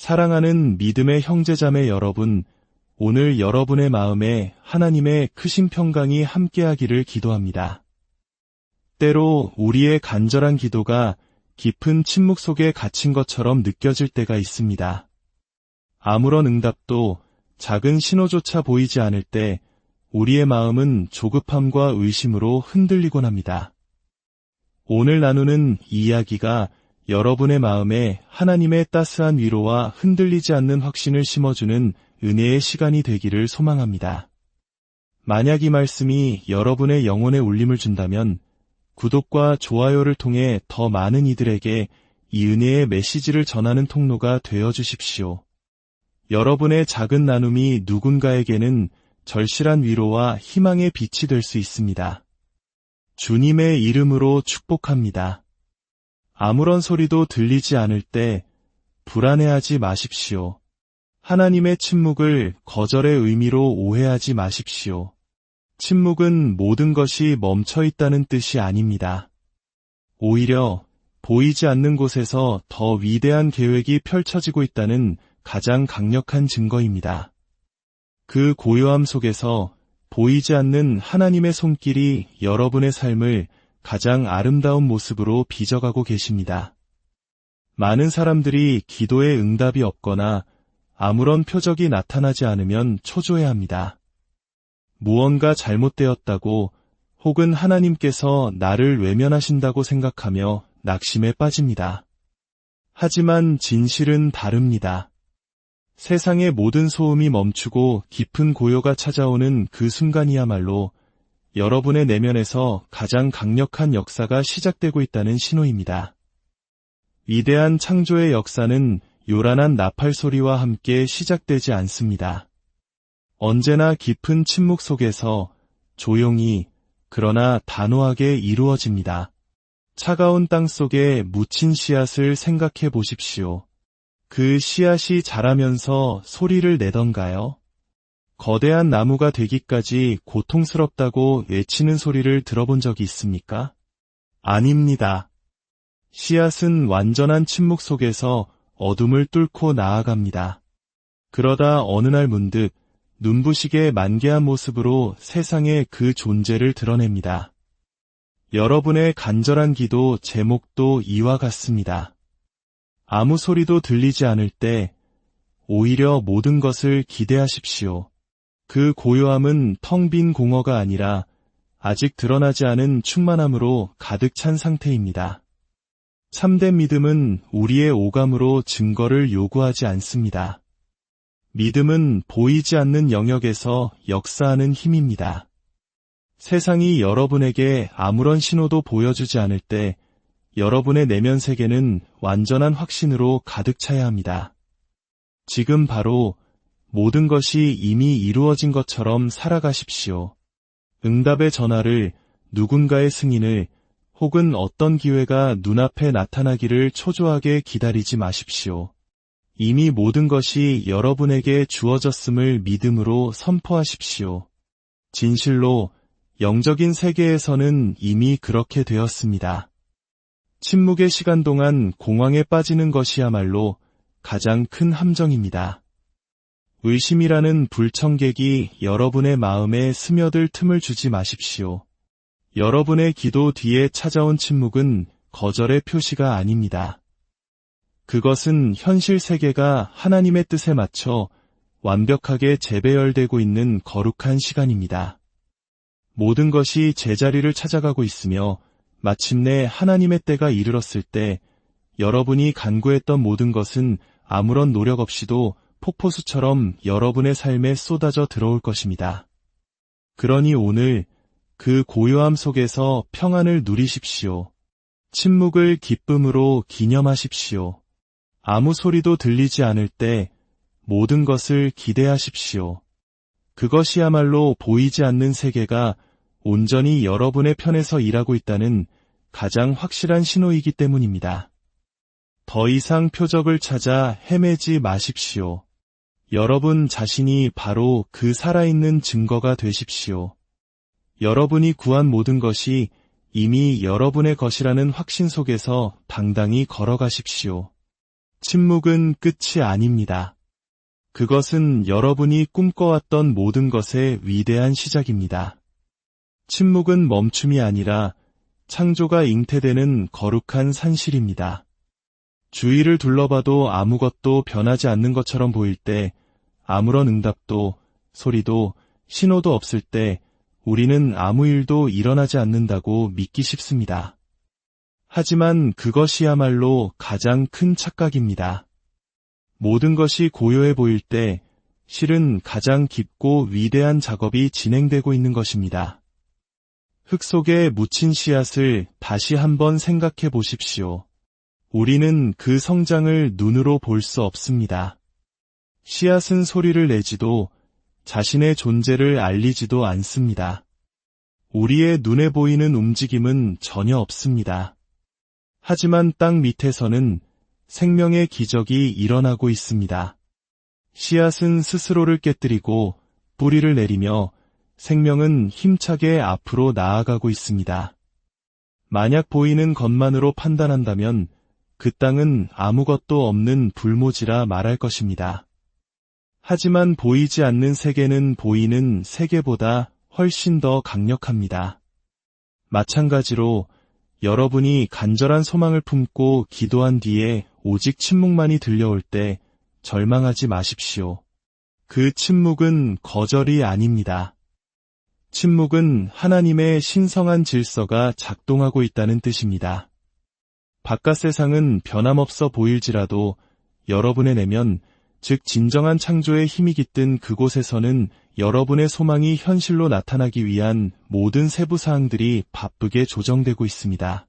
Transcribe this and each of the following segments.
사랑하는 믿음의 형제자매 여러분, 오늘 여러분의 마음에 하나님의 크신 평강이 함께하기를 기도합니다. 때로 우리의 간절한 기도가 깊은 침묵 속에 갇힌 것처럼 느껴질 때가 있습니다. 아무런 응답도 작은 신호조차 보이지 않을 때 우리의 마음은 조급함과 의심으로 흔들리곤 합니다. 오늘 나누는 이야기가 여러분의 마음에 하나님의 따스한 위로와 흔들리지 않는 확신을 심어주는 은혜의 시간이 되기를 소망합니다. 만약 이 말씀이 여러분의 영혼에 울림을 준다면 구독과 좋아요를 통해 더 많은 이들에게 이 은혜의 메시지를 전하는 통로가 되어 주십시오. 여러분의 작은 나눔이 누군가에게는 절실한 위로와 희망의 빛이 될 수 있습니다. 주님의 이름으로 축복합니다. 아무런 소리도 들리지 않을 때 불안해하지 마십시오. 하나님의 침묵을 거절의 의미로 오해하지 마십시오. 침묵은 모든 것이 멈춰 있다는 뜻이 아닙니다. 오히려 보이지 않는 곳에서 더 위대한 계획이 펼쳐지고 있다는 가장 강력한 증거입니다. 그 고요함 속에서 보이지 않는 하나님의 손길이 여러분의 삶을 가장 아름다운 모습으로 빚어가고 계십니다. 많은 사람들이 기도에 응답이 없거나 아무런 표적이 나타나지 않으면 초조해합니다. 무언가 잘못되었다고 혹은 하나님께서 나를 외면하신다고 생각하며 낙심에 빠집니다. 하지만 진실은 다릅니다. 세상의 모든 소음이 멈추고 깊은 고요가 찾아오는 그 순간이야말로 여러분의 내면에서 가장 강력한 역사가 시작되고 있다는 신호입니다. 위대한 창조의 역사는 요란한 나팔 소리와 함께 시작되지 않습니다. 언제나 깊은 침묵 속에서 조용히 그러나 단호하게 이루어집니다. 차가운 땅 속에 묻힌 씨앗을 생각해 보십시오. 그 씨앗이 자라면서 소리를 내던가요? 거대한 나무가 되기까지 고통스럽다고 외치는 소리를 들어본 적이 있습니까? 아닙니다. 씨앗은 완전한 침묵 속에서 어둠을 뚫고 나아갑니다. 그러다 어느 날 문득 눈부시게 만개한 모습으로 세상에 그 존재를 드러냅니다. 여러분의 간절한 기도 제목도 이와 같습니다. 아무 소리도 들리지 않을 때 오히려 모든 것을 기대하십시오. 그 고요함은 텅 빈 공허가 아니라 아직 드러나지 않은 충만함으로 가득 찬 상태입니다. 참된 믿음은 우리의 오감으로 증거를 요구하지 않습니다. 믿음은 보이지 않는 영역에서 역사하는 힘입니다. 세상이 여러분에게 아무런 신호도 보여주지 않을 때 여러분의 내면 세계는 완전한 확신으로 가득 차야 합니다. 지금 바로 모든 것이 이미 이루어진 것처럼 살아가십시오. 응답의 전화를, 누군가의 승인을, 혹은 어떤 기회가 눈앞에 나타나기를 초조하게 기다리지 마십시오. 이미 모든 것이 여러분에게 주어졌음을 믿음으로 선포하십시오. 진실로 영적인 세계에서는 이미 그렇게 되었습니다. 침묵의 시간 동안 공황에 빠지는 것이야말로 가장 큰 함정입니다. 의심이라는 불청객이 여러분의 마음에 스며들 틈을 주지 마십시오. 여러분의 기도 뒤에 찾아온 침묵은 거절의 표시가 아닙니다. 그것은 현실 세계가 하나님의 뜻에 맞춰 완벽하게 재배열되고 있는 거룩한 시간입니다. 모든 것이 제자리를 찾아가고 있으며 마침내 하나님의 때가 이르렀을 때 여러분이 간구했던 모든 것은 아무런 노력 없이도 폭포수처럼 여러분의 삶에 쏟아져 들어올 것입니다. 그러니 오늘 그 고요함 속에서 평안을 누리십시오. 침묵을 기쁨으로 기념하십시오. 아무 소리도 들리지 않을 때 모든 것을 기대하십시오. 그것이야말로 보이지 않는 세계가 온전히 여러분의 편에서 일하고 있다는 가장 확실한 신호이기 때문입니다. 더 이상 표적을 찾아 헤매지 마십시오. 여러분 자신이 바로 그 살아있는 증거가 되십시오. 여러분이 구한 모든 것이 이미 여러분의 것이라는 확신 속에서 당당히 걸어가십시오. 침묵은 끝이 아닙니다. 그것은 여러분이 꿈꿔왔던 모든 것의 위대한 시작입니다. 침묵은 멈춤이 아니라 창조가 잉태되는 거룩한 산실입니다. 주위를 둘러봐도 아무것도 변하지 않는 것처럼 보일 때, 아무런 응답도, 소리도, 신호도 없을 때 우리는 아무 일도 일어나지 않는다고 믿기 쉽습니다. 하지만 그것이야말로 가장 큰 착각입니다. 모든 것이 고요해 보일 때 실은 가장 깊고 위대한 작업이 진행되고 있는 것입니다. 흙 속에 묻힌 씨앗을 다시 한번 생각해 보십시오. 우리는 그 성장을 눈으로 볼 수 없습니다. 씨앗은 소리를 내지도 자신의 존재를 알리지도 않습니다. 우리의 눈에 보이는 움직임은 전혀 없습니다. 하지만 땅 밑에서는 생명의 기적이 일어나고 있습니다. 씨앗은 스스로를 깨뜨리고 뿌리를 내리며 생명은 힘차게 앞으로 나아가고 있습니다. 만약 보이는 것만으로 판단한다면 그 땅은 아무것도 없는 불모지라 말할 것입니다. 하지만 보이지 않는 세계는 보이는 세계보다 훨씬 더 강력합니다. 마찬가지로 여러분이 간절한 소망을 품고 기도한 뒤에 오직 침묵만이 들려올 때 절망하지 마십시오. 그 침묵은 거절이 아닙니다. 침묵은 하나님의 신성한 질서가 작동하고 있다는 뜻입니다. 바깥 세상은 변함없어 보일지라도 여러분의 내면, 즉 진정한 창조의 힘이 깃든 그곳에서는 여러분의 소망이 현실로 나타나기 위한 모든 세부 사항들이 바쁘게 조정되고 있습니다.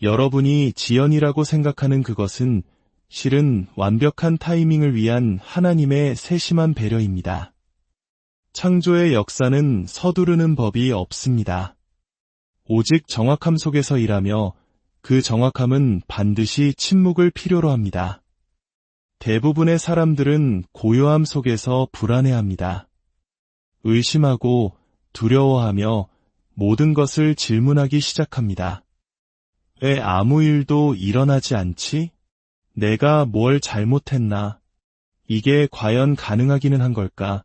여러분이 지연이라고 생각하는 그것은 실은 완벽한 타이밍을 위한 하나님의 세심한 배려입니다. 창조의 역사는 서두르는 법이 없습니다. 오직 정확함 속에서 일하며 그 정확함은 반드시 침묵을 필요로 합니다. 대부분의 사람들은 고요함 속에서 불안해합니다. 의심하고 두려워하며 모든 것을 질문하기 시작합니다. 왜 아무 일도 일어나지 않지? 내가 뭘 잘못했나? 이게 과연 가능하기는 한 걸까?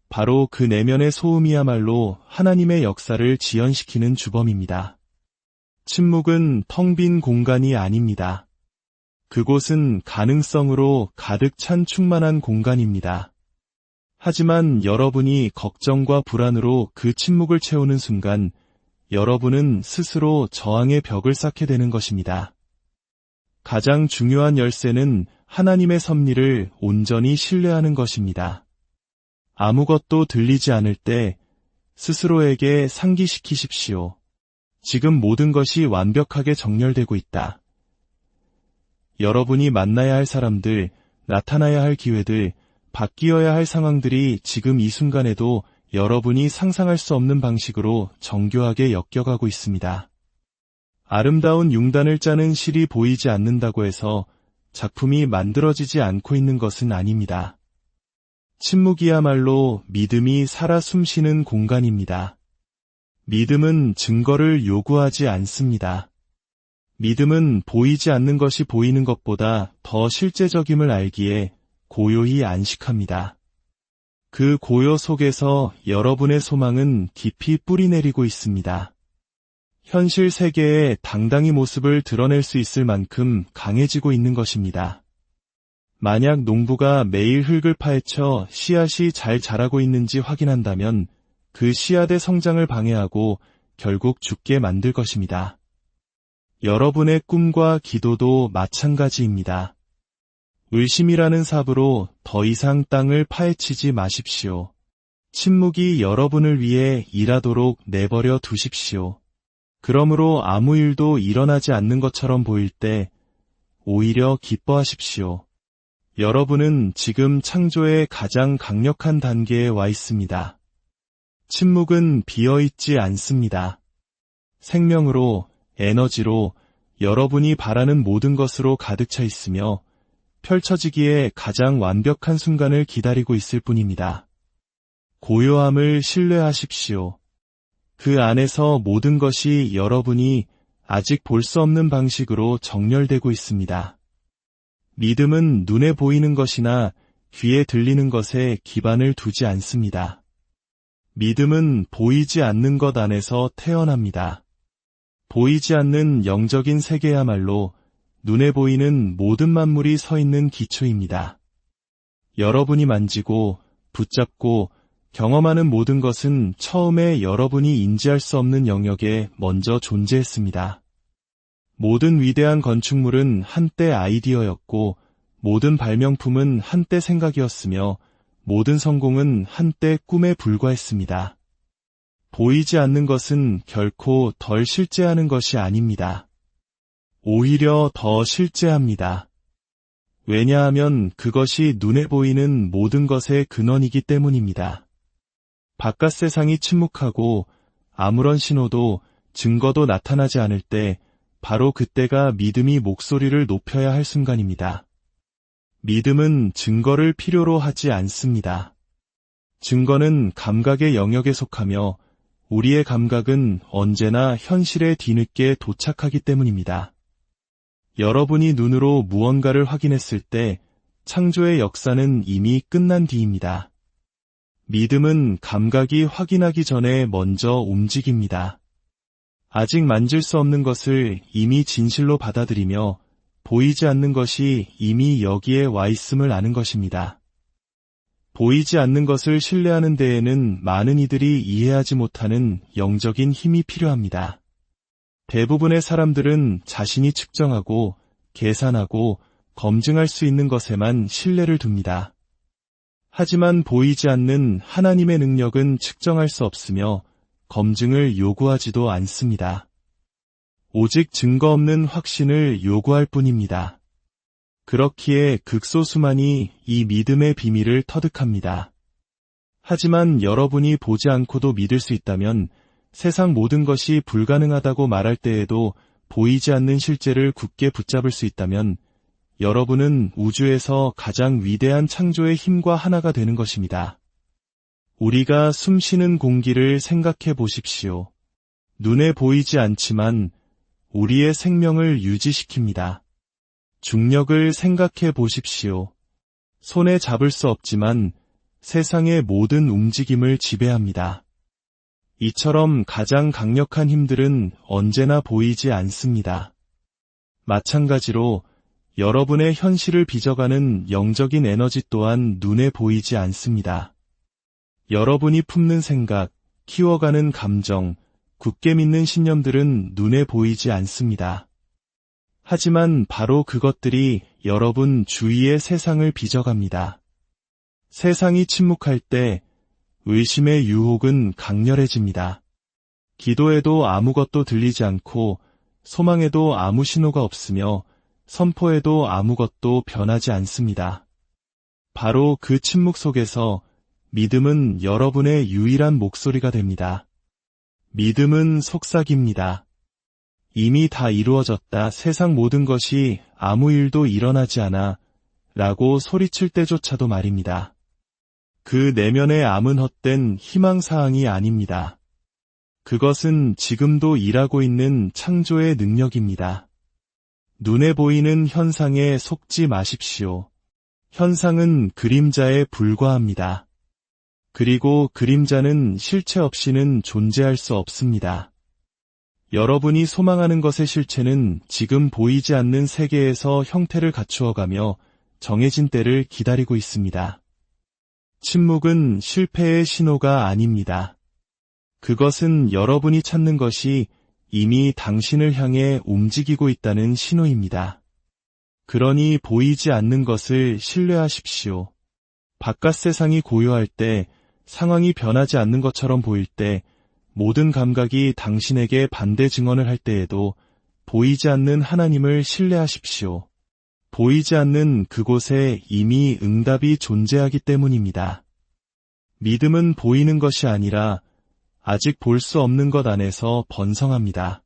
바로 그 내면의 소음이야말로 하나님의 역사를 지연시키는 주범입니다. 침묵은 텅 빈 공간이 아닙니다. 그곳은 가능성으로 가득 찬 충만한 공간입니다. 하지만 여러분이 걱정과 불안으로 그 침묵을 채우는 순간 여러분은 스스로 저항의 벽을 쌓게 되는 것입니다. 가장 중요한 열쇠는 하나님의 섭리를 온전히 신뢰하는 것입니다. 아무것도 들리지 않을 때 스스로에게 상기시키십시오. 지금 모든 것이 완벽하게 정렬되고 있다. 여러분이 만나야 할 사람들, 나타나야 할 기회들, 바뀌어야 할 상황들이 지금 이 순간에도 여러분이 상상할 수 없는 방식으로 정교하게 엮여가고 있습니다. 아름다운 융단을 짜는 실이 보이지 않는다고 해서 작품이 만들어지지 않고 있는 것은 아닙니다. 침묵이야말로 믿음이 살아 숨쉬는 공간입니다. 믿음은 증거를 요구하지 않습니다. 믿음은 보이지 않는 것이 보이는 것보다 더 실제적임을 알기에 고요히 안식합니다. 그 고요 속에서 여러분의 소망은 깊이 뿌리내리고 있습니다. 현실 세계에 당당히 모습을 드러낼 수 있을 만큼 강해지고 있는 것입니다. 만약 농부가 매일 흙을 파헤쳐 씨앗이 잘 자라고 있는지 확인한다면 그 씨앗의 성장을 방해하고 결국 죽게 만들 것입니다. 여러분의 꿈과 기도도 마찬가지입니다. 의심이라는 삽으로 더 이상 땅을 파헤치지 마십시오. 침묵이 여러분을 위해 일하도록 내버려 두십시오. 그러므로 아무 일도 일어나지 않는 것처럼 보일 때 오히려 기뻐하십시오. 여러분은 지금 창조의 가장 강력한 단계에 와 있습니다. 침묵은 비어있지 않습니다. 생명으로, 에너지로, 여러분이 바라는 모든 것으로 가득 차 있으며 펼쳐지기에 가장 완벽한 순간을 기다리고 있을 뿐입니다. 고요함을 신뢰하십시오. 그 안에서 모든 것이 여러분이 아직 볼 수 없는 방식으로 정렬되고 있습니다. 믿음은 눈에 보이는 것이나 귀에 들리는 것에 기반을 두지 않습니다. 믿음은 보이지 않는 것 안에서 태어납니다. 보이지 않는 영적인 세계야말로 눈에 보이는 모든 만물이 서 있는 기초입니다. 여러분이 만지고 붙잡고 경험하는 모든 것은 처음에 여러분이 인지할 수 없는 영역에 먼저 존재했습니다. 모든 위대한 건축물은 한때 아이디어였고, 모든 발명품은 한때 생각이었으며, 모든 성공은 한때 꿈에 불과했습니다. 보이지 않는 것은 결코 덜 실제하는 것이 아닙니다. 오히려 더 실제합니다. 왜냐하면 그것이 눈에 보이는 모든 것의 근원이기 때문입니다. 바깥 세상이 침묵하고 아무런 신호도 증거도 나타나지 않을 때 바로 그때가 믿음이 목소리를 높여야 할 순간입니다. 믿음은 증거를 필요로 하지 않습니다. 증거는 감각의 영역에 속하며 우리의 감각은 언제나 현실에 뒤늦게 도착하기 때문입니다. 여러분이 눈으로 무언가를 확인했을 때 창조의 역사는 이미 끝난 뒤입니다. 믿음은 감각이 확인하기 전에 먼저 움직입니다. 아직 만질 수 없는 것을 이미 진실로 받아들이며 보이지 않는 것이 이미 여기에 와 있음을 아는 것입니다. 보이지 않는 것을 신뢰하는 데에는 많은 이들이 이해하지 못하는 영적인 힘이 필요합니다. 대부분의 사람들은 자신이 측정하고 계산하고 검증할 수 있는 것에만 신뢰를 둡니다. 하지만 보이지 않는 하나님의 능력은 측정할 수 없으며 검증을 요구하지도 않습니다. 오직 증거 없는 확신을 요구할 뿐입니다. 그렇기에 극소수만이 이 믿음의 비밀을 터득합니다. 하지만 여러분이 보지 않고도 믿을 수 있다면 세상 모든 것이 불가능하다고 말할 때에도 보이지 않는 실제를 굳게 붙잡을 수 있다면 여러분은 우주에서 가장 위대한 창조의 힘과 하나가 되는 것입니다. 우리가 숨쉬는 공기를 생각해 보십시오. 눈에 보이지 않지만 우리의 생명을 유지시킵니다. 중력을 생각해 보십시오. 손에 잡을 수 없지만 세상의 모든 움직임을 지배합니다. 이처럼 가장 강력한 힘들은 언제나 보이지 않습니다. 마찬가지로 여러분의 현실을 빚어가는 영적인 에너지 또한 눈에 보이지 않습니다. 여러분이 품는 생각, 키워가는 감정, 굳게 믿는 신념들은 눈에 보이지 않습니다. 하지만 바로 그것들이 여러분 주위의 세상을 빚어갑니다. 세상이 침묵할 때 의심의 유혹은 강렬해집니다. 기도에도 아무것도 들리지 않고 소망에도 아무 신호가 없으며 선포에도 아무것도 변하지 않습니다. 바로 그 침묵 속에서 믿음은 여러분의 유일한 목소리가 됩니다. 믿음은 속삭입니다. 이미 다 이루어졌다. 세상 모든 것이 아무 일도 일어나지 않아 라고 소리칠 때조차도 말입니다. 그 내면의 암은 헛된 희망사항이 아닙니다. 그것은 지금도 일하고 있는 창조의 능력입니다. 눈에 보이는 현상에 속지 마십시오. 현상은 그림자에 불과합니다. 그리고 그림자는 실체 없이는 존재할 수 없습니다. 여러분이 소망하는 것의 실체는 지금 보이지 않는 세계에서 형태를 갖추어가며 정해진 때를 기다리고 있습니다. 침묵은 실패의 신호가 아닙니다. 그것은 여러분이 찾는 것이 이미 당신을 향해 움직이고 있다는 신호입니다. 그러니 보이지 않는 것을 신뢰하십시오. 바깥 세상이 고요할 때, 상황이 변하지 않는 것처럼 보일 때, 모든 감각이 당신에게 반대 증언을 할 때에도 보이지 않는 하나님을 신뢰하십시오. 보이지 않는 그곳에 이미 응답이 존재하기 때문입니다. 믿음은 보이는 것이 아니라 아직 볼 수 없는 것 안에서 번성합니다.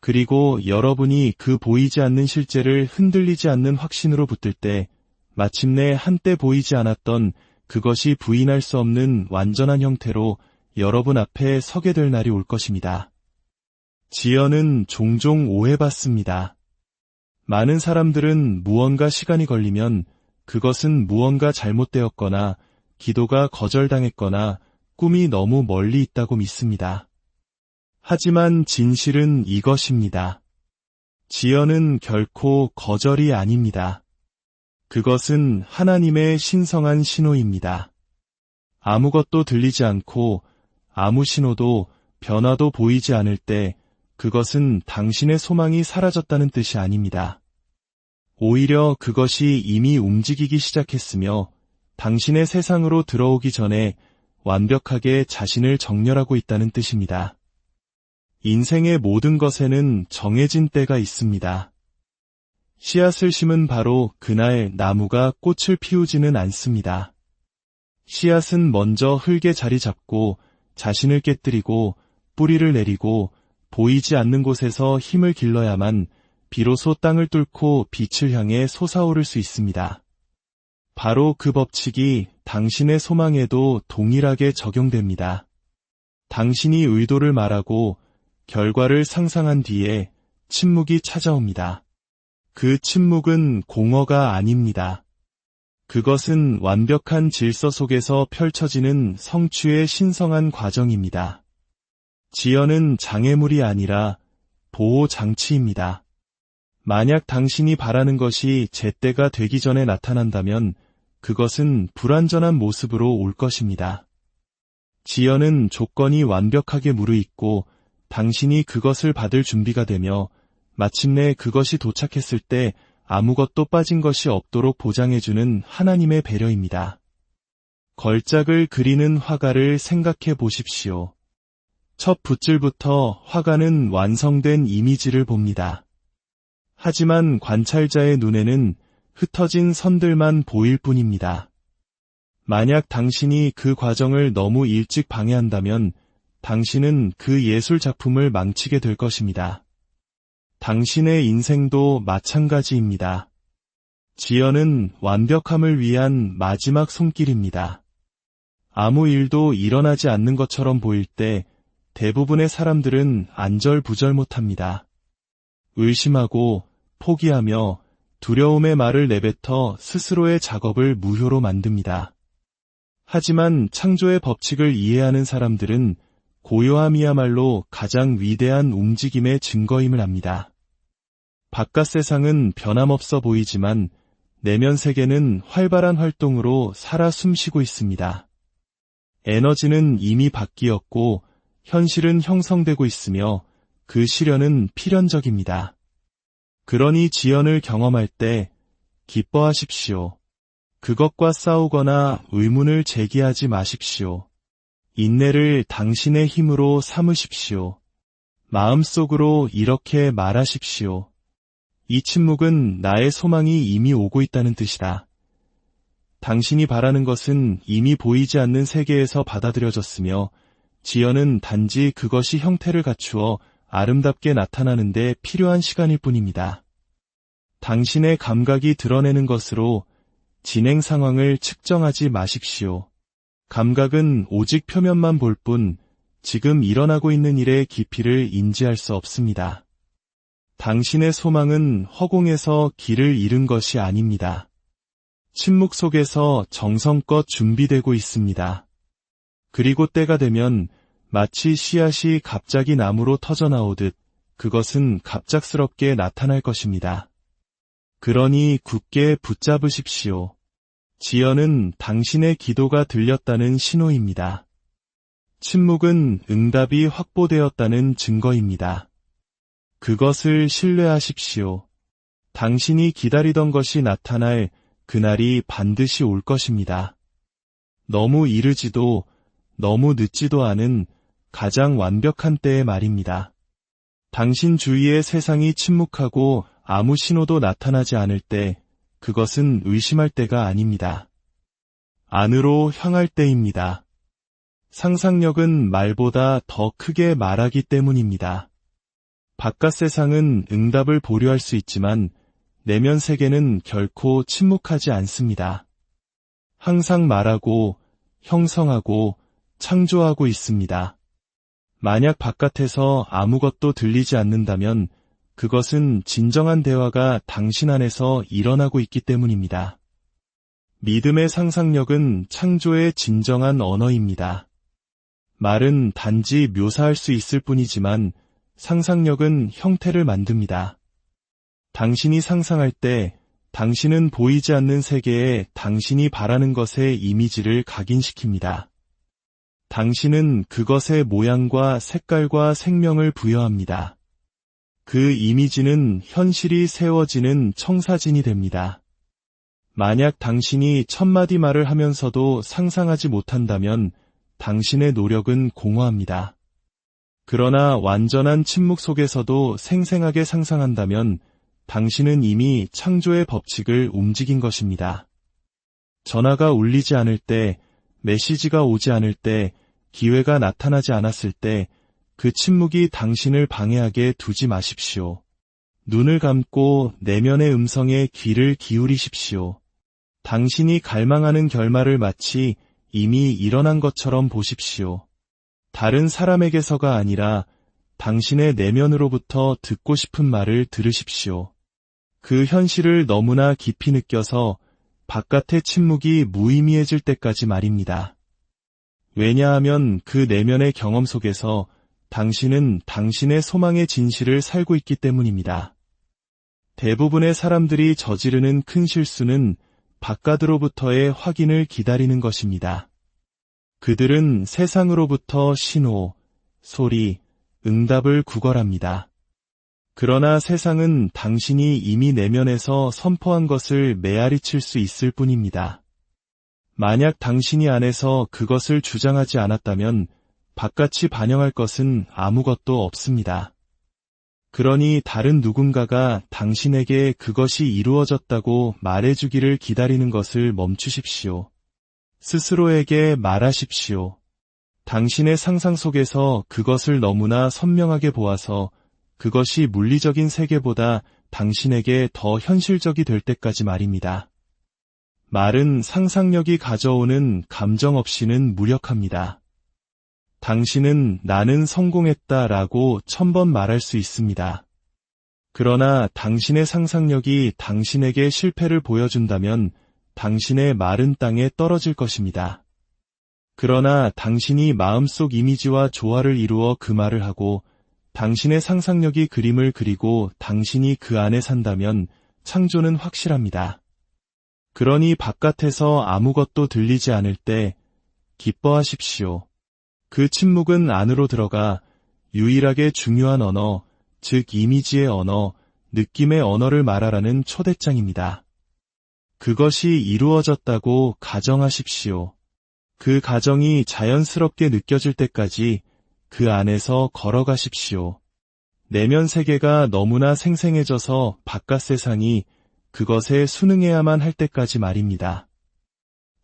그리고 여러분이 그 보이지 않는 실제를 흔들리지 않는 확신으로 붙들 때 마침내 한때 보이지 않았던 그것이 부인할 수 없는 완전한 형태로 여러분 앞에 서게 될 날이 올 것입니다. 지연은 종종 오해받습니다. 많은 사람들은 무언가 시간이 걸리면 그것은 무언가 잘못되었거나 기도가 거절당했거나 꿈이 너무 멀리 있다고 믿습니다. 하지만 진실은 이것입니다. 지연은 결코 거절이 아닙니다. 그것은 하나님의 신성한 신호입니다. 아무것도 들리지 않고 아무 신호도 변화도 보이지 않을 때 그것은 당신의 소망이 사라졌다는 뜻이 아닙니다. 오히려 그것이 이미 움직이기 시작했으며 당신의 세상으로 들어오기 전에 완벽하게 자신을 정렬하고 있다는 뜻입니다. 인생의 모든 것에는 정해진 때가 있습니다. 씨앗을 심은 바로 그날 나무가 꽃을 피우지는 않습니다. 씨앗은 먼저 흙에 자리 잡고 자신을 깨뜨리고 뿌리를 내리고 보이지 않는 곳에서 힘을 길러야만 비로소 땅을 뚫고 빛을 향해 솟아오를 수 있습니다. 바로 그 법칙이 당신의 소망에도 동일하게 적용됩니다. 당신이 의도를 말하고 결과를 상상한 뒤에 침묵이 찾아옵니다. 그 침묵은 공허가 아닙니다. 그것은 완벽한 질서 속에서 펼쳐지는 성취의 신성한 과정입니다. 지연은 장애물이 아니라 보호장치입니다. 만약 당신이 바라는 것이 제때가 되기 전에 나타난다면 그것은 불완전한 모습으로 올 것입니다. 지연은 조건이 완벽하게 무르익고 당신이 그것을 받을 준비가 되며 마침내 그것이 도착했을 때 아무것도 빠진 것이 없도록 보장해주는 하나님의 배려입니다. 걸작을 그리는 화가를 생각해 보십시오. 첫 붓질부터 화가는 완성된 이미지를 봅니다. 하지만 관찰자의 눈에는 흩어진 선들만 보일 뿐입니다. 만약 당신이 그 과정을 너무 일찍 방해한다면 당신은 그 예술 작품을 망치게 될 것입니다. 당신의 인생도 마찬가지입니다. 지연은 완벽함을 위한 마지막 손길입니다. 아무 일도 일어나지 않는 것처럼 보일 때 대부분의 사람들은 안절부절 못합니다. 의심하고 포기하며 두려움의 말을 내뱉어 스스로의 작업을 무효로 만듭니다. 하지만 창조의 법칙을 이해하는 사람들은 고요함이야말로 가장 위대한 움직임의 증거임을 압니다. 바깥 세상은 변함없어 보이지만 내면 세계는 활발한 활동으로 살아 숨쉬고 있습니다. 에너지는 이미 바뀌었고 현실은 형성되고 있으며 그 실현은 필연적입니다. 그러니 지연을 경험할 때 기뻐하십시오. 그것과 싸우거나 의문을 제기하지 마십시오. 인내를 당신의 힘으로 삼으십시오. 마음속으로 이렇게 말하십시오. 이 침묵은 나의 소망이 이미 오고 있다는 뜻이다. 당신이 바라는 것은 이미 보이지 않는 세계에서 받아들여졌으며 지연은 단지 그것이 형태를 갖추어 아름답게 나타나는 데 필요한 시간일 뿐입니다. 당신의 감각이 드러내는 것으로 진행 상황을 측정하지 마십시오. 감각은 오직 표면만 볼 뿐 지금 일어나고 있는 일의 깊이를 인지할 수 없습니다. 당신의 소망은 허공에서 길을 잃은 것이 아닙니다. 침묵 속에서 정성껏 준비되고 있습니다. 그리고 때가 되면 마치 씨앗이 갑자기 나무로 터져나오듯 그것은 갑작스럽게 나타날 것입니다. 그러니 굳게 붙잡으십시오. 지연은 당신의 기도가 들렸다는 신호입니다. 침묵은 응답이 확보되었다는 증거입니다. 그것을 신뢰하십시오. 당신이 기다리던 것이 나타날 그날이 반드시 올 것입니다. 너무 이르지도 너무 늦지도 않은 가장 완벽한 때의 말입니다. 당신 주위의 세상이 침묵하고 아무 신호도 나타나지 않을 때 그것은 의심할 때가 아닙니다. 안으로 향할 때입니다. 상상력은 말보다 더 크게 말하기 때문입니다. 바깥 세상은 응답을 보류할 수 있지만 내면 세계는 결코 침묵하지 않습니다. 항상 말하고 형성하고 창조하고 있습니다. 만약 바깥에서 아무것도 들리지 않는다면 그것은 진정한 대화가 당신 안에서 일어나고 있기 때문입니다. 믿음의 상상력은 창조의 진정한 언어입니다. 말은 단지 묘사할 수 있을 뿐이지만 상상력은 형태를 만듭니다. 당신이 상상할 때 당신은 보이지 않는 세계에 당신이 바라는 것의 이미지를 각인시킵니다. 당신은 그것의 모양과 색깔과 생명을 부여합니다. 그 이미지는 현실이 세워지는 청사진이 됩니다. 만약 당신이 1000마디 말을 하면서도 상상하지 못한다면 당신의 노력은 공허합니다. 그러나 완전한 침묵 속에서도 생생하게 상상한다면 당신은 이미 창조의 법칙을 움직인 것입니다. 전화가 울리지 않을 때, 메시지가 오지 않을 때, 기회가 나타나지 않았을 때, 그 침묵이 당신을 방해하게 두지 마십시오. 눈을 감고 내면의 음성에 귀를 기울이십시오. 당신이 갈망하는 결말을 마치 이미 일어난 것처럼 보십시오. 다른 사람에게서가 아니라 당신의 내면으로부터 듣고 싶은 말을 들으십시오. 그 현실을 너무나 깊이 느껴서 바깥의 침묵이 무의미해질 때까지 말입니다. 왜냐하면 그 내면의 경험 속에서 당신은 당신의 소망의 진실을 살고 있기 때문입니다. 대부분의 사람들이 저지르는 큰 실수는 바깥으로부터의 확인을 기다리는 것입니다. 그들은 세상으로부터 신호, 소리, 응답을 구걸합니다. 그러나 세상은 당신이 이미 내면에서 선포한 것을 메아리칠 수 있을 뿐입니다. 만약 당신이 안에서 그것을 주장하지 않았다면 바깥이 반영할 것은 아무것도 없습니다. 그러니 다른 누군가가 당신에게 그것이 이루어졌다고 말해주기를 기다리는 것을 멈추십시오. 스스로에게 말하십시오. 당신의 상상 속에서 그것을 너무나 선명하게 보아서 그것이 물리적인 세계보다 당신에게 더 현실적이 될 때까지 말입니다. 말은 상상력이 가져오는 감정 없이는 무력합니다. 당신은 나는 성공했다 라고 1000번 말할 수 있습니다. 그러나 당신의 상상력이 당신에게 실패를 보여준다면 당신의 마른 땅에 떨어질 것입니다. 그러나 당신이 마음속 이미지와 조화를 이루어 그 말을 하고 당신의 상상력이 그림을 그리고 당신이 그 안에 산다면 창조는 확실합니다. 그러니 바깥에서 아무것도 들리지 않을 때 기뻐하십시오. 그 침묵은 안으로 들어가 유일하게 중요한 언어, 즉 이미지의 언어, 느낌의 언어를 말하라는 초대장입니다. 그것이 이루어졌다고 가정하십시오. 그 가정이 자연스럽게 느껴질 때까지 그 안에서 걸어가십시오. 내면 세계가 너무나 생생해져서 바깥 세상이 그것에 순응해야만 할 때까지 말입니다.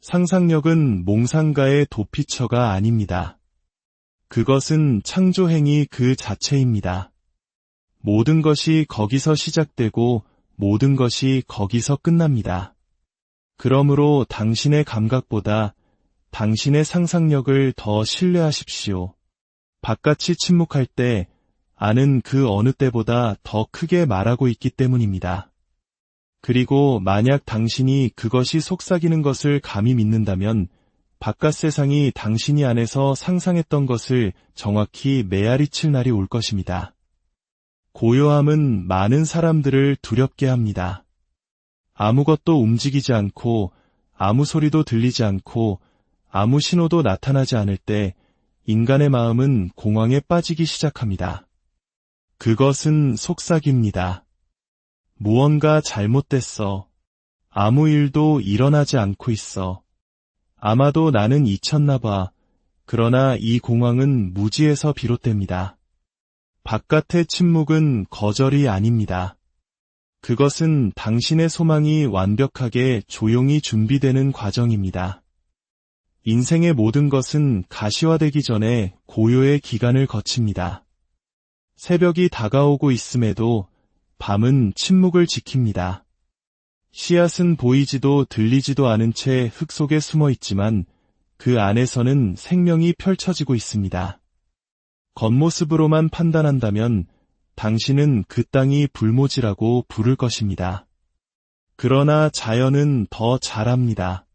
상상력은 몽상가의 도피처가 아닙니다. 그것은 창조행위 그 자체입니다. 모든 것이 거기서 시작되고 모든 것이 거기서 끝납니다. 그러므로 당신의 감각보다 당신의 상상력을 더 신뢰하십시오. 바깥이 침묵할 때 안은 그 어느 때보다 더 크게 말하고 있기 때문입니다. 그리고 만약 당신이 그것이 속삭이는 것을 감히 믿는다면 바깥 세상이 당신이 안에서 상상했던 것을 정확히 메아리칠 날이 올 것입니다. 고요함은 많은 사람들을 두렵게 합니다. 아무것도 움직이지 않고 아무 소리도 들리지 않고 아무 신호도 나타나지 않을 때 인간의 마음은 공황에 빠지기 시작합니다. 그것은 속삭입니다. 무언가 잘못됐어. 아무 일도 일어나지 않고 있어. 아마도 나는 잊혔나 봐. 그러나 이 공황은 무지에서 비롯됩니다. 바깥의 침묵은 거절이 아닙니다. 그것은 당신의 소망이 완벽하게 조용히 준비되는 과정입니다. 인생의 모든 것은 가시화되기 전에 고요의 기간을 거칩니다. 새벽이 다가오고 있음에도 밤은 침묵을 지킵니다. 씨앗은 보이지도 들리지도 않은 채 흙 속에 숨어 있지만 그 안에서는 생명이 펼쳐지고 있습니다. 겉모습으로만 판단한다면 당신은 그 땅이 불모지라고 부를 것입니다. 그러나 자연은 더 잘합니다.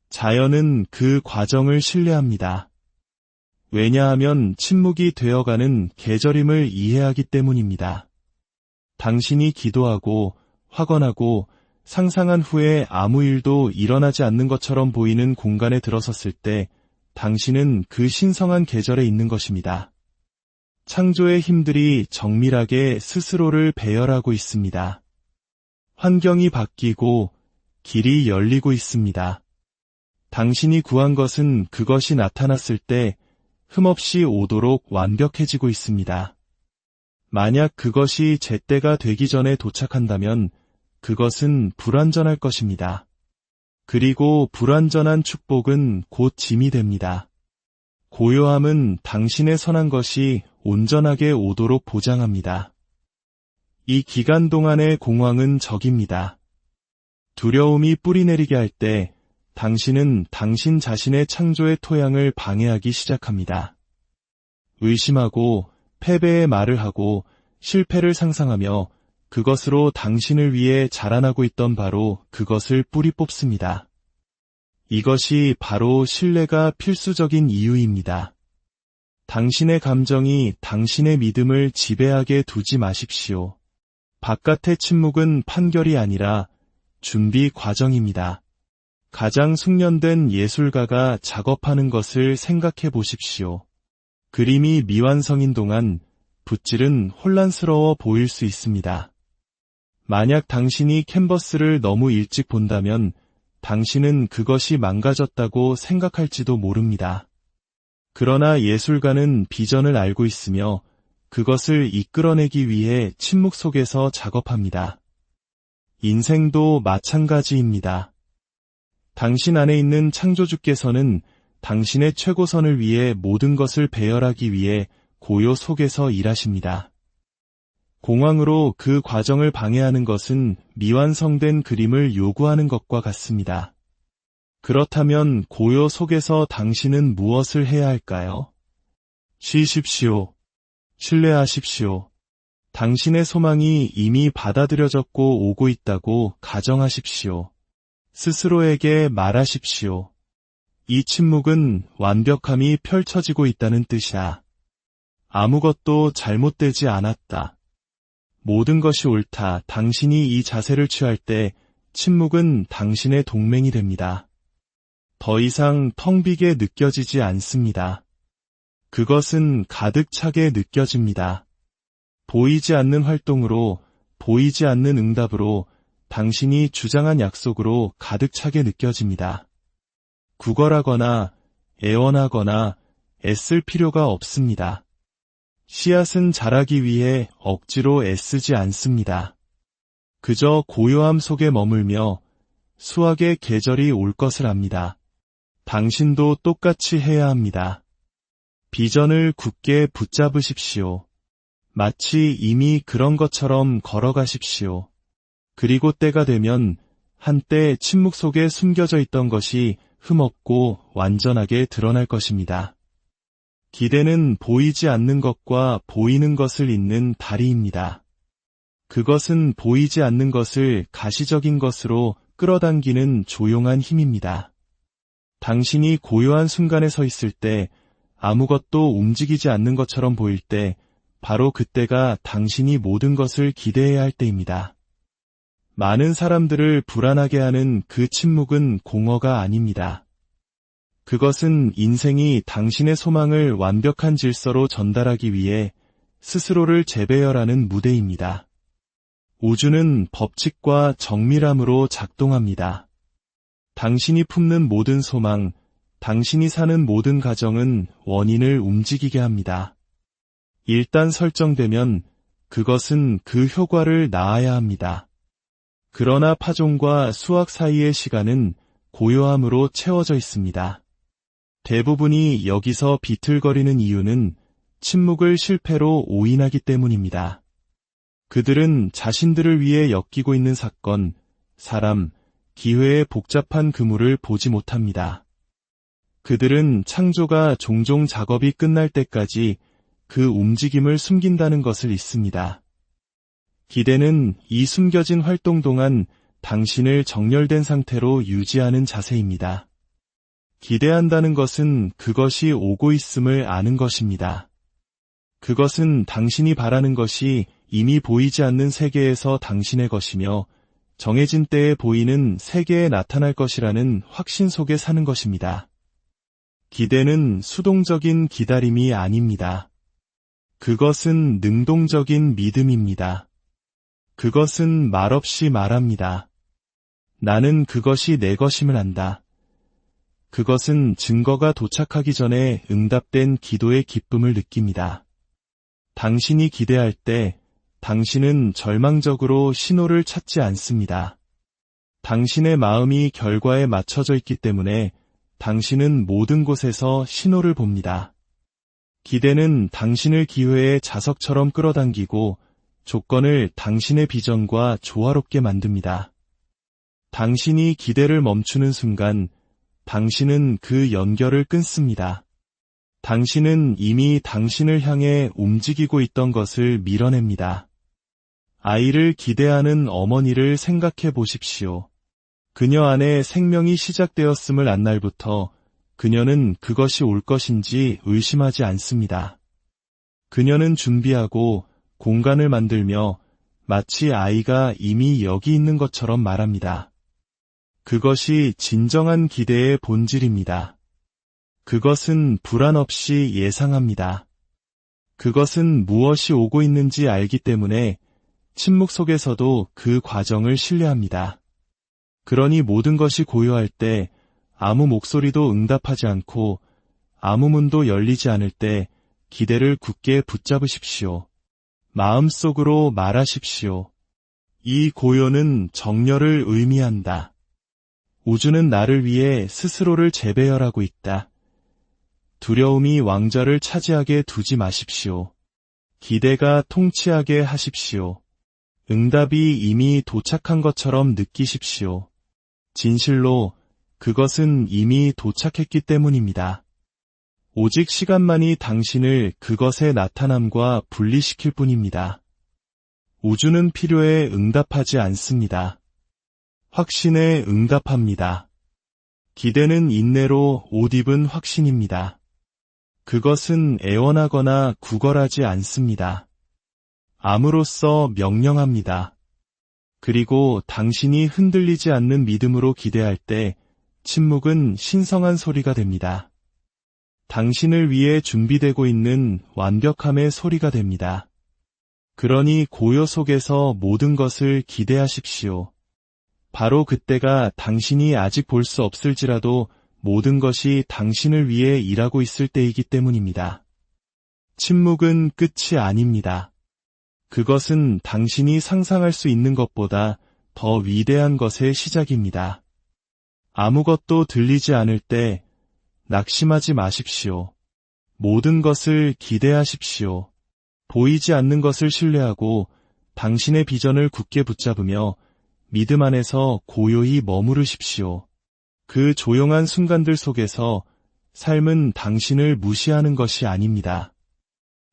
자연은 그 과정을 신뢰합니다. 왜냐하면 침묵이 되어가는 계절임을 이해하기 때문입니다. 당신이 기도하고 확언하고 상상한 후에 아무 일도 일어나지 않는 것처럼 보이는 공간에 들어섰을 때 당신은 그 신성한 계절에 있는 것입니다. 창조의 힘들이 정밀하게 스스로를 배열하고 있습니다. 환경이 바뀌고 길이 열리고 있습니다. 당신이 구한 것은 그것이 나타났을 때 흠없이 오도록 완벽해지고 있습니다. 만약 그것이 제때가 되기 전에 도착한다면 그것은 불완전할 것입니다. 그리고 불완전한 축복은 곧 짐이 됩니다. 고요함은 당신의 선한 것이 온전하게 오도록 보장합니다. 이 기간 동안의 공황은 적입니다. 두려움이 뿌리내리게 할 때 당신은 당신 자신의 창조의 토양을 방해하기 시작합니다. 의심하고 패배의 말을 하고 실패를 상상하며 그것으로 당신을 위해 자라나고 있던 바로 그것을 뿌리 뽑습니다. 이것이 바로 신뢰가 필수적인 이유입니다. 당신의 감정이 당신의 믿음을 지배하게 두지 마십시오. 바깥의 침묵은 판결이 아니라 준비 과정입니다. 가장 숙련된 예술가가 작업하는 것을 생각해 보십시오. 그림이 미완성인 동안 붓질은 혼란스러워 보일 수 있습니다. 만약 당신이 캔버스를 너무 일찍 본다면 당신은 그것이 망가졌다고 생각할지도 모릅니다. 그러나 예술가는 비전을 알고 있으며 그것을 이끌어내기 위해 침묵 속에서 작업합니다. 인생도 마찬가지입니다. 당신 안에 있는 창조주께서는 당신의 최고선을 위해 모든 것을 배열하기 위해 고요 속에서 일하십니다. 공황으로 그 과정을 방해하는 것은 미완성된 그림을 요구하는 것과 같습니다. 그렇다면 고요 속에서 당신은 무엇을 해야 할까요? 쉬십시오. 신뢰하십시오. 당신의 소망이 이미 받아들여졌고 오고 있다고 가정하십시오. 스스로에게 말하십시오. 이 침묵은 완벽함이 펼쳐지고 있다는 뜻이다. 아무것도 잘못되지 않았다. 모든 것이 옳다. 당신이 이 자세를 취할 때 침묵은 당신의 동맹이 됩니다. 더 이상 텅 비게 느껴지지 않습니다. 그것은 가득 차게 느껴집니다. 보이지 않는 활동으로, 보이지 않는 응답으로, 당신이 주장한 약속으로 가득 차게 느껴집니다. 구걸하거나 애원하거나 애쓸 필요가 없습니다. 씨앗은 자라기 위해 억지로 애쓰지 않습니다. 그저 고요함 속에 머물며 수확의 계절이 올 것을 압니다. 당신도 똑같이 해야 합니다. 비전을 굳게 붙잡으십시오. 마치 이미 그런 것처럼 걸어가십시오. 그리고 때가 되면 한때 침묵 속에 숨겨져 있던 것이 흠없고 완전하게 드러날 것입니다. 기대는 보이지 않는 것과 보이는 것을 잇는 다리입니다. 그것은 보이지 않는 것을 가시적인 것으로 끌어당기는 조용한 힘입니다. 당신이 고요한 순간에 서 있을 때 아무것도 움직이지 않는 것처럼 보일 때 바로 그때가 당신이 모든 것을 기대해야 할 때입니다. 많은 사람들을 불안하게 하는 그 침묵은 공허가 아닙니다. 그것은 인생이 당신의 소망을 완벽한 질서로 전달하기 위해 스스로를 재배열하는 무대입니다. 우주는 법칙과 정밀함으로 작동합니다. 당신이 품는 모든 소망, 당신이 사는 모든 가정은 원인을 움직이게 합니다. 일단 설정되면 그것은 그 효과를 낳아야 합니다. 그러나 파종과 수확 사이의 시간은 고요함으로 채워져 있습니다. 대부분이 여기서 비틀거리는 이유는 침묵을 실패로 오인하기 때문입니다. 그들은 자신들을 위해 엮이고 있는 사건, 사람, 기회의 복잡한 그물을 보지 못합니다. 그들은 창조가 종종 작업이 끝날 때까지 그 움직임을 숨긴다는 것을 잊습니다. 기대는 이 숨겨진 활동 동안 당신을 정렬된 상태로 유지하는 자세입니다. 기대한다는 것은 그것이 오고 있음을 아는 것입니다. 그것은 당신이 바라는 것이 이미 보이지 않는 세계에서 당신의 것이며 정해진 때에 보이는 세계에 나타날 것이라는 확신 속에 사는 것입니다. 기대는 수동적인 기다림이 아닙니다. 그것은 능동적인 믿음입니다. 그것은 말없이 말합니다. 나는 그것이 내 것임을 안다. 그것은 증거가 도착하기 전에 응답된 기도의 기쁨을 느낍니다. 당신이 기대할 때 당신은 절망적으로 신호를 찾지 않습니다. 당신의 마음이 결과에 맞춰져 있기 때문에 당신은 모든 곳에서 신호를 봅니다. 기대는 당신을 기회의 자석처럼 끌어당기고 조건을 당신의 비전과 조화롭게 만듭니다. 당신이 기대를 멈추는 순간 당신은 그 연결을 끊습니다. 당신은 이미 당신을 향해 움직이고 있던 것을 밀어냅니다. 아이를 기대하는 어머니를 생각해 보십시오. 그녀 안에 생명이 시작되었음을 안 날부터 그녀는 그것이 올 것인지 의심하지 않습니다. 그녀는 준비하고 공간을 만들며 마치 아이가 이미 여기 있는 것처럼 말합니다. 그것이 진정한 기대의 본질입니다. 그것은 불안 없이 예상합니다. 그것은 무엇이 오고 있는지 알기 때문에 침묵 속에서도 그 과정을 신뢰합니다. 그러니 모든 것이 고요할 때 아무 목소리도 응답하지 않고 아무 문도 열리지 않을 때 기대를 굳게 붙잡으십시오. 마음속으로 말하십시오. 이 고요는 정렬을 의미한다. 우주는 나를 위해 스스로를 재배열하고 있다. 두려움이 왕좌를 차지하게 두지 마십시오. 기대가 통치하게 하십시오. 응답이 이미 도착한 것처럼 느끼십시오. 진실로 그것은 이미 도착했기 때문입니다. 오직 시간만이 당신을 그것의 나타남과 분리시킬 뿐입니다. 우주는 필요에 응답하지 않습니다. 확신에 응답합니다. 기대는 인내로 옷 입은 확신입니다. 그것은 애원하거나 구걸하지 않습니다. 암으로써 명령합니다. 그리고 당신이 흔들리지 않는 믿음으로 기대할 때 침묵은 신성한 소리가 됩니다. 당신을 위해 준비되고 있는 완벽함의 소리가 됩니다. 그러니 고요 속에서 모든 것을 기대하십시오. 바로 그때가 당신이 아직 볼 수 없을지라도 모든 것이 당신을 위해 일하고 있을 때이기 때문입니다. 침묵은 끝이 아닙니다. 그것은 당신이 상상할 수 있는 것보다 더 위대한 것의 시작입니다. 아무것도 들리지 않을 때 낙심하지 마십시오. 모든 것을 기대하십시오. 보이지 않는 것을 신뢰하고 당신의 비전을 굳게 붙잡으며 믿음 안에서 고요히 머무르십시오. 그 조용한 순간들 속에서 삶은 당신을 무시하는 것이 아닙니다.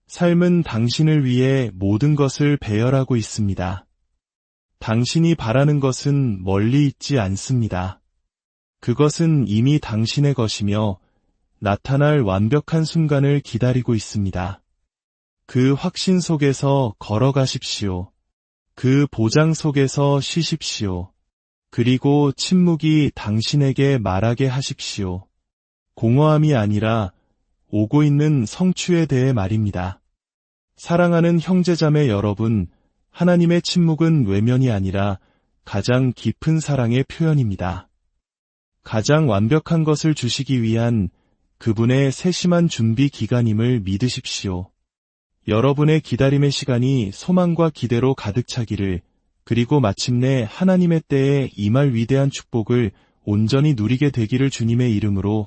삶은 당신을 위해 모든 것을 배열하고 있습니다. 당신이 바라는 것은 멀리 있지 않습니다. 그것은 이미 당신의 것이며 나타날 완벽한 순간을 기다리고 있습니다. 그 확신 속에서 걸어가십시오. 그 보장 속에서 쉬십시오. 그리고 침묵이 당신에게 말하게 하십시오. 공허함이 아니라 오고 있는 성취에 대해 말입니다. 사랑하는 형제자매 여러분, 하나님의 침묵은 외면이 아니라 가장 깊은 사랑의 표현입니다. 가장 완벽한 것을 주시기 위한 그분의 세심한 준비 기간임을 믿으십시오. 여러분의 기다림의 시간이 소망과 기대로 가득 차기를, 그리고 마침내 하나님의 때에 임할 위대한 축복을 온전히 누리게 되기를 주님의 이름으로